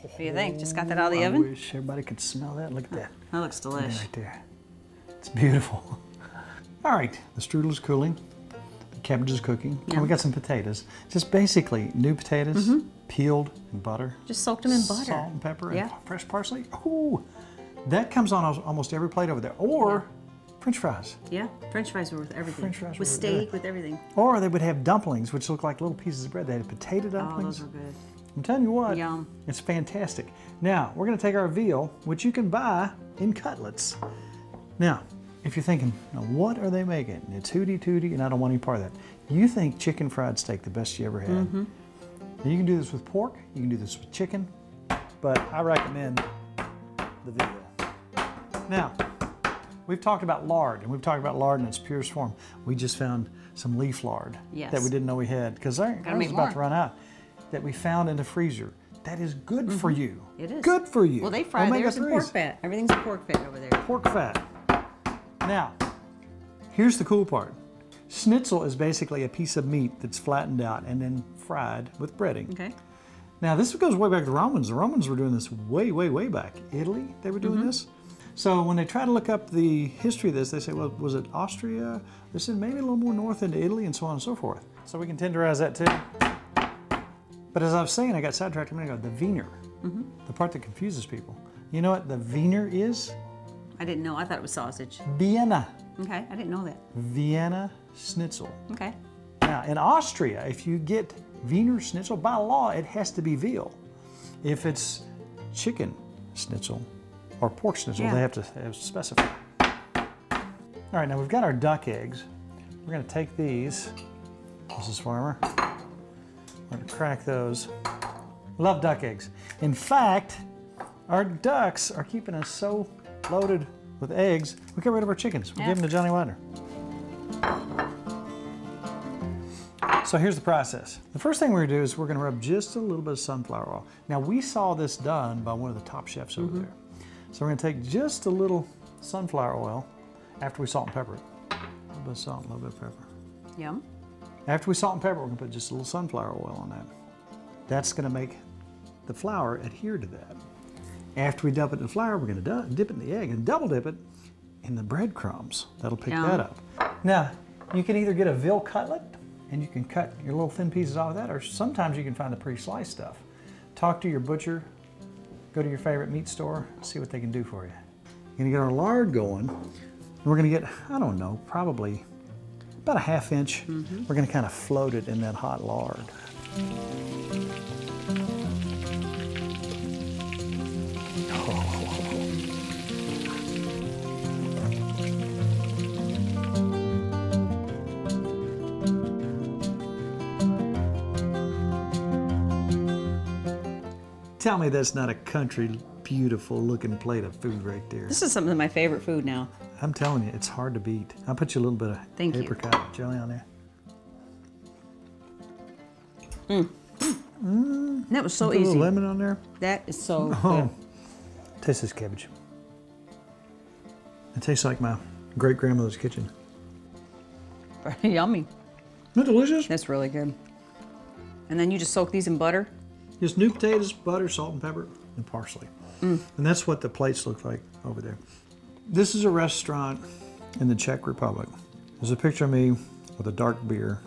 What do you think? Just got that out of the oven? I wish everybody could smell that. Look at that. That looks delicious. Right there. It's beautiful. All right, the strudel is cooling. The cabbage is cooking. Yeah. And we got some potatoes. Just basically new potatoes, peeled in butter. Just soaked them in butter. Salt and pepper Yeah. and fresh parsley. Ooh, that comes on almost every plate over there. Or French fries. Yeah, French fries were with everything. French fries with were steak, good. with everything. Or they would have dumplings, which look like little pieces of bread. They had potato dumplings. Oh, those were good. I'm telling you what, Yum. it's fantastic. Now, we're gonna take our veal, which you can buy in cutlets. Now, if you're thinking, now what are they making? It's hooty tooty and I don't want any part of that. You think chicken fried steak the best you ever had. Now, you can do this with pork, you can do this with chicken, but I recommend the veal. Now, we've talked about lard, and we've talked about lard in its purest form. We just found some leaf lard that we didn't know we had, because ours was about to run out, that we found in the freezer. That is good for you. It is. Good for you. Well, they fry theirs in pork fat. Everything's pork fat over there. Pork fat. Now, here's the cool part. Schnitzel is basically a piece of meat that's flattened out and then fried with breading. Okay. Now, this goes way back to the Romans. The Romans were doing this way, way, way back. Italy, they were doing this. So when they try to look up the history of this, they say, well, was it Austria? They said maybe a little more north into Italy and so on and so forth. So we can tenderize that too. But as I was saying, I got sidetracked a minute ago, the Wiener, the part that confuses people. You know what the Wiener is? I didn't know. I thought it was sausage. Vienna. Okay, I didn't know that. Vienna Schnitzel. Okay. Now, in Austria, if you get Wiener Schnitzel, by law, it has to be veal. If it's chicken schnitzel or pork schnitzel, they have to specify. All right, now we've got our duck eggs. We're gonna take these, Mrs. Farmer. We're gonna crack those. Love duck eggs. In fact, our ducks are keeping us so loaded with eggs, we got rid of our chickens. We're giving them to Johnny Widener. So here's the process. The first thing we're gonna do is we're gonna rub just a little bit of sunflower oil. Now we saw this done by one of the top chefs over there. So we're gonna take just a little sunflower oil after we salt and pepper it. A little bit of salt, a little bit of pepper. Yum. After we salt and pepper, we're gonna put just a little sunflower oil on that. That's gonna make the flour adhere to that. After we dip it in the flour, we're gonna dip it in the egg and double dip it in the breadcrumbs. That'll pick that up. Now, you can either get a veal cutlet and you can cut your little thin pieces off of that, or sometimes you can find the pre-sliced stuff. Talk to your butcher, go to your favorite meat store, see what they can do for you. We're gonna get our lard going, and we're gonna get, I don't know, probably about a ½ inch. We're gonna kind of float it in that hot lard. Tell me that's not a country, beautiful looking plate of food right there. This is some of my favorite food now. I'm telling you, it's hard to beat. I'll put you a little bit of apricot jelly on there. That was so Put a easy. little lemon on there. That is so good. Taste this cabbage. It tastes like my great grandmother's kitchen. good. Yummy. Isn't that delicious? That's really good. And then you just soak these in butter? Just new potatoes, butter, salt and pepper, and parsley. And that's what the plates look like over there. This is a restaurant in the Czech Republic. There's a picture of me with a dark beer.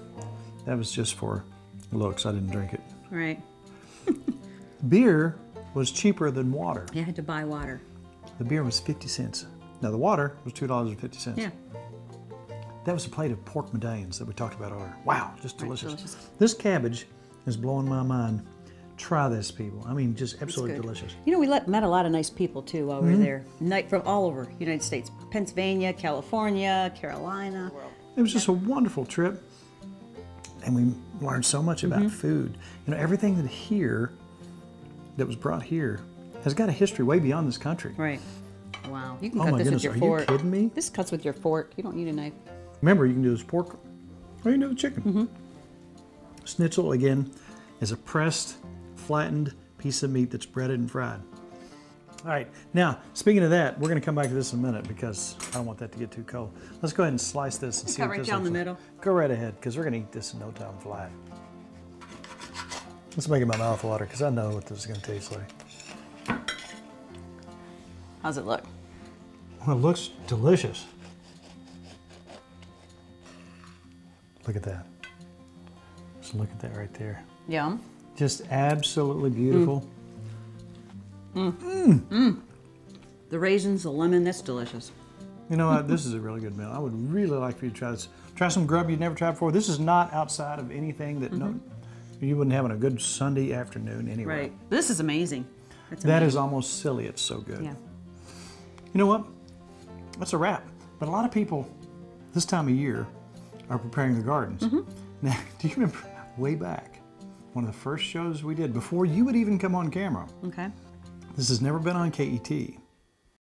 That was just for looks, I didn't drink it. Right. Beer was cheaper than water. You had to buy water. The beer was 50 cents. Now the water was $2.50. Yeah. That was a plate of pork medallions that we talked about earlier. Wow, just delicious. Delicious. This cabbage is blowing my mind. Try this, people. I mean, just absolutely delicious. You know, we met a lot of nice people too while we were there. From all over the United States. Pennsylvania, California, Carolina. It was just a wonderful trip. And we learned so much about food. You know, everything that was brought here has got a history way beyond this country. Right. Wow. You can cut this with your fork. Are you kidding me? This cuts with your fork. You don't need a knife. Remember, you can do this pork or you can do the chicken. Schnitzel, again, is a pressed, flattened piece of meat that's breaded and fried. All right, now, speaking of that, we're gonna come back to this in a minute because I don't want that to get too cold. Let's go ahead and slice this and see what this looks like. Cut right down the middle. Go right ahead, because we're gonna eat this in no time flat. Let's make it my mouth water, because I know what this is gonna taste like. How's it look? Well, it looks delicious. Look at that. Just look at that right there. Yum. Just absolutely beautiful. The raisins, the lemon, that's delicious. You know what? This is a really good meal. I would really like for you to try this. Try some grub you've never tried before. This is not outside of anything that you wouldn't have on a good Sunday afternoon anyway. Right. This is amazing. That's That amazing. is almost silly. It's so good. Yeah. You know what? That's a wrap. But a lot of people this time of year are preparing their gardens. Now, do you remember way back, one of the first shows we did before you would even come on camera? Okay. This has never been on KET.